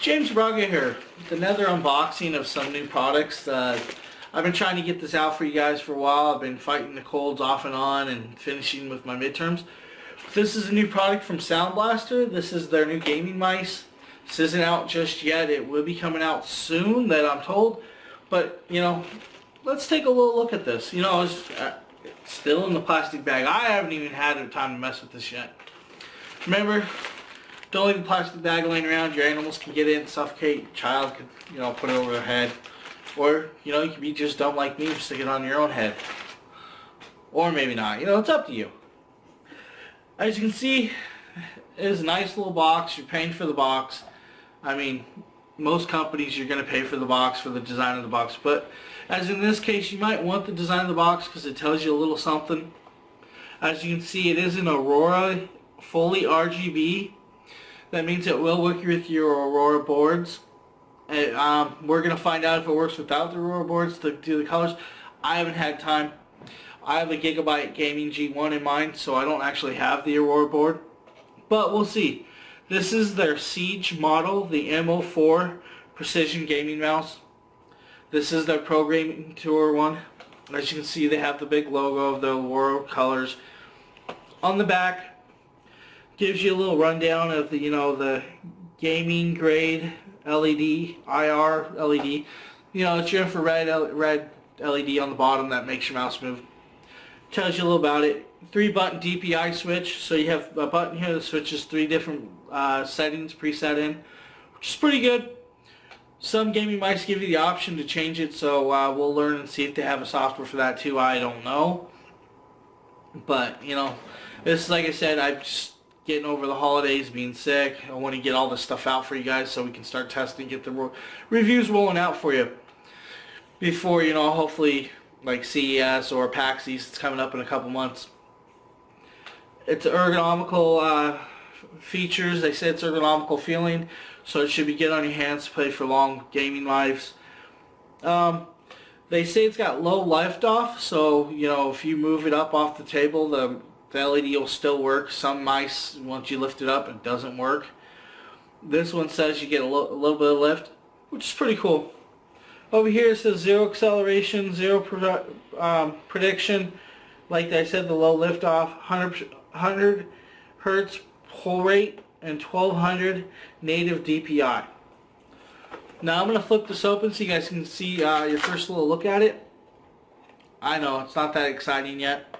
James Braga here with another unboxing of some new products. I've been trying to get this out for you guys for a while. I've been fighting the colds off and on and finishing with my midterms. This is a new product from SoundBlaster. This is their new gaming mice. This isn't out just yet. It will be coming out soon, that I'm told. But, you know, let's take a little look at this. You know, it's still in the plastic bag. I haven't even had the time to mess with this yet. Remember, don't leave the plastic bag laying around. Your animals can get in, suffocate. Your child could, you know, put it over their head. Or, you know, you could be just dumb like me and stick it on your own head. Or maybe not. You know, it's up to you. As you can see, it is a nice little box. You're paying for the box. I mean, most companies you're going to pay for the box, for the design of the box. But as in this case, you might want the design of the box because it tells you a little something. As you can see, it is an Aurora fully RGB. That means it will work with your Aurora boards. We're going to find out if it works without the Aurora boards to do the colors. I haven't had time. I have a Gigabyte Gaming G1 in mind, so I don't actually have the Aurora board. But we'll see. This is their Siege model, the M04 Precision Gaming Mouse. This is their Pro Gaming Tour one. As you can see, they have the big logo of the Aurora colors. On the back, gives you a little rundown of the, you know, the gaming grade LED, IR LED. You know, it's your infrared red LED on the bottom that makes your mouse move. Tells you a little about it. 3-button DPI switch, so you have a button here that switches 3 different settings preset in, which is pretty good. Some gaming mice give you the option to change it, so we'll learn and see if they have a software for that too. I don't know. But, you know, this is, like I said, I'm just getting over the holidays, being sick. I want to get all this stuff out for you guys so we can start testing, get the reviews rolling out for you before, you know, hopefully like CES or PAX East. It's coming up in a couple months. It's ergonomical features. They say it's ergonomical feeling, so it should be good on your hands to play for long gaming lives. They say it's got low liftoff, so, you know, if you move it up off the table, the LED will still work. Some mice, once you lift it up, it doesn't work. This one says you get a little bit of lift, which is pretty cool. Over here it says 0 acceleration, 0 prediction. Like I said, the low liftoff, 100 hertz pull rate, and 1200 native DPI. Now I'm going to flip this open so you guys can see your first little look at it. I know, it's not that exciting yet,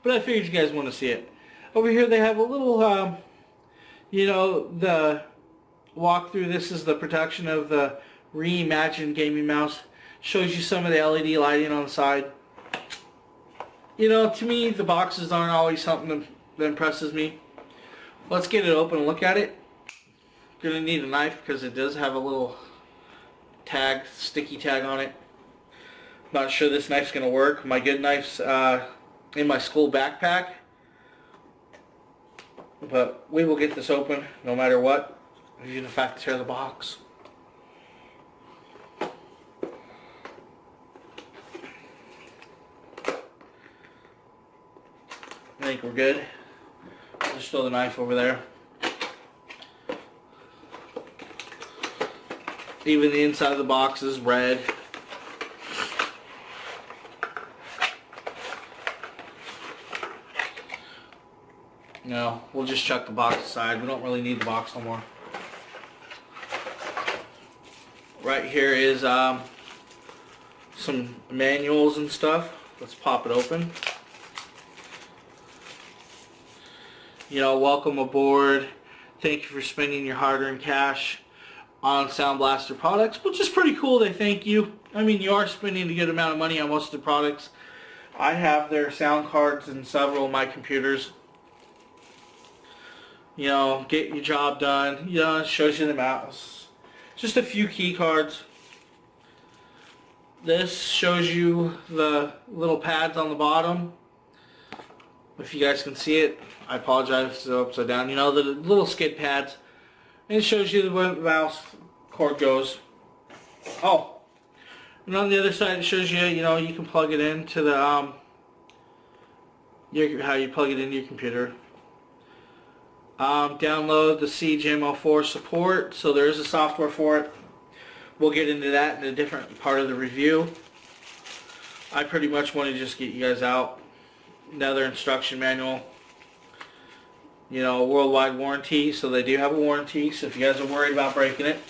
but I figured you guys want to see it. Over here they have a little, you know, the walkthrough. This is the production of the reimagined gaming mouse. Shows you some of the LED lighting on the side. You know, to me, the boxes aren't always something that impresses me. Let's get it open and look at it. Gonna need a knife because it does have a little tag, sticky tag on it. Not sure this knife's gonna work. My good knife's in my school backpack, but we will get this open no matter what, even if I have to tear the box. I think we're good. Just throw the knife over there. Even the inside of the box is red. No, we'll just chuck the box aside. We don't really need the box no more. Right here is some manuals and stuff. Let's pop it open. You know, welcome aboard. Thank you for spending your hard-earned cash on SoundBlaster products, which is pretty cool. They thank you. I mean, you are spending a good amount of money on most of the products. I have their sound cards in several of my computers. You know, get your job done. You know, it shows you the mouse. Just a few key cards. This shows you the little pads on the bottom. If you guys can see it, I apologize if it's upside down. You know, the little skid pads. And it shows you where the mouse cord goes. Oh, and on the other side it shows you, you know, you can plug it into the how you plug it into your computer. Download the SIEGE M04 support. So there is a software for it. We'll get into that in a different part of the review. I pretty much want to just get you guys out another instruction manual. You know, worldwide warranty, so they do have a warranty, so if you guys are worried about breaking it.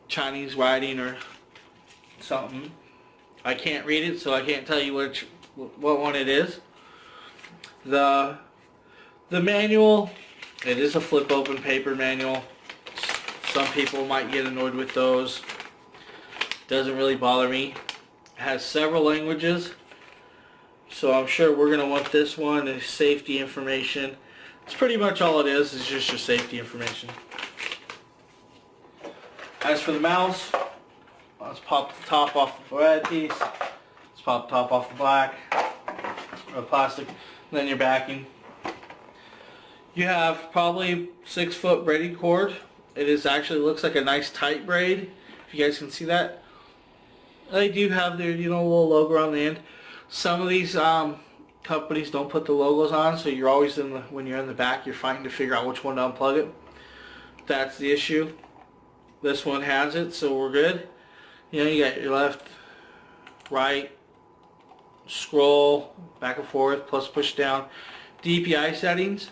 Chinese writing or something. I can't read it, so I can't tell you what one it is. The manual, it is a flip open paper manual. Some people might get annoyed with those. Doesn't really bother me. It has several languages. So I'm sure we're going to want this one as safety information. It's pretty much all it is just your safety information. As for the mouse, let's pop the top off the red piece. Let's pop the top off the black or the plastic. And then your backing. You have probably 6-foot braided cord. It is actually looks like a nice tight braid. If you guys can see that. They do have their little logo on the end. Some of these companies don't put the logos on, so you're always when you're in the back, you're fighting to figure out which one to unplug it. That's the issue. This one has it, so we're good. You got your left, right, scroll, back and forth, plus push down. DPI settings.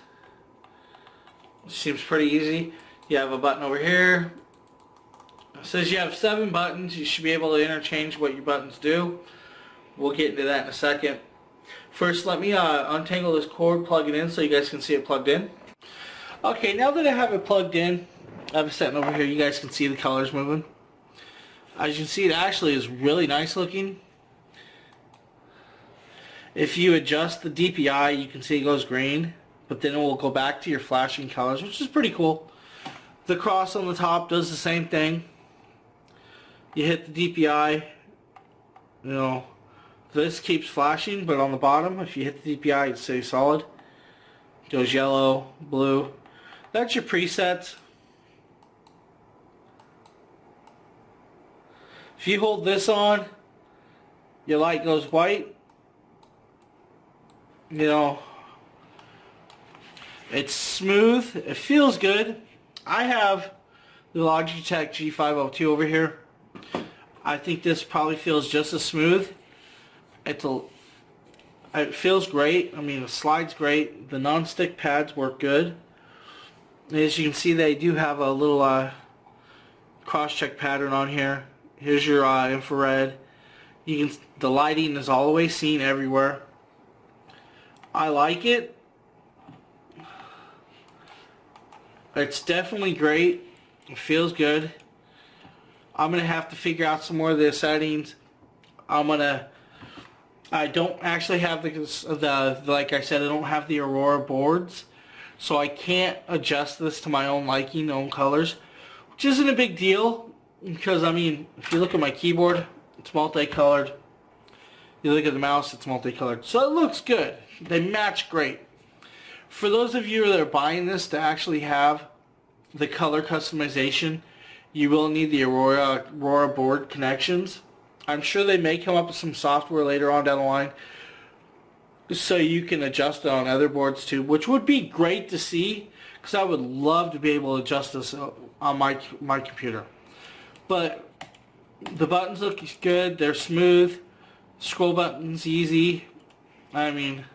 Seems pretty easy. You have a button over here. It says you have 7 buttons. You should be able to interchange what your buttons do. We'll get into that in a second. First, let me untangle this cord, plug it in so you guys can see it plugged in. Okay, now that I have it plugged in, I have it sitting over here. You guys can see the colors moving. As you can see, it actually is really nice looking. If you adjust the DPI, you can see it goes green, but then it will go back to your flashing colors, which is pretty cool. The cross on the top does the same thing. You hit the DPI, this keeps flashing, but on the bottom, if you hit the DPI, it stays solid. It goes yellow, blue. That's your presets. If you hold this on, your light goes white. It's smooth. It feels good. I have the Logitech G502 over here. I think this probably feels just as smooth. It feels great. I mean, it slides great. The non-stick pads work good. As you can see, they do have a little cross-check pattern on here. Here's your infrared. The lighting is all the way seen everywhere. I like it. It's definitely great. It feels good. I'm gonna have to figure out some more of the settings. I don't actually have the like I said, I don't have the Aurora boards, so I can't adjust this to my own liking, own colors, which isn't a big deal because I mean, if you look at my keyboard, it's multicolored. You look at the mouse, it's multicolored, so it looks good. They match great. For those of you that are buying this to actually have the color customization, you will need the Aurora board connections. I'm sure they may come up with some software later on down the line so you can adjust it on other boards too, which would be great to see because I would love to be able to adjust this on my computer. But the buttons look good. They're smooth. Scroll button's easy. I mean,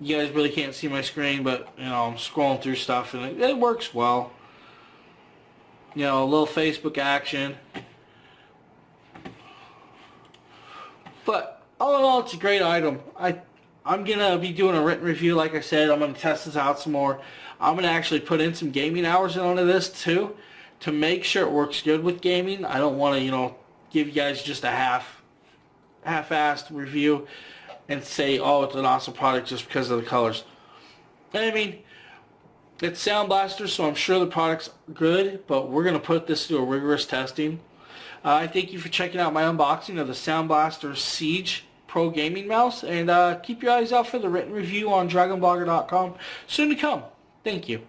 you guys really can't see my screen, but I'm scrolling through stuff and it works well. A little Facebook action. But all in all, it's a great item. I'm gonna be doing a written review. Like I said, I'm gonna test this out some more. I'm gonna actually put in some gaming hours onto this too, to make sure it works good with gaming. I don't want to, give you guys just a half-assed review and say, oh, it's an awesome product just because of the colors. I mean, it's SoundBlaster, so I'm sure the product's good, but we're gonna put this through a rigorous testing. I thank you for checking out my unboxing of the SoundBlaster SIEGE Pro Gaming Mouse, and keep your eyes out for the written review on dragonblogger.com soon to come. Thank you.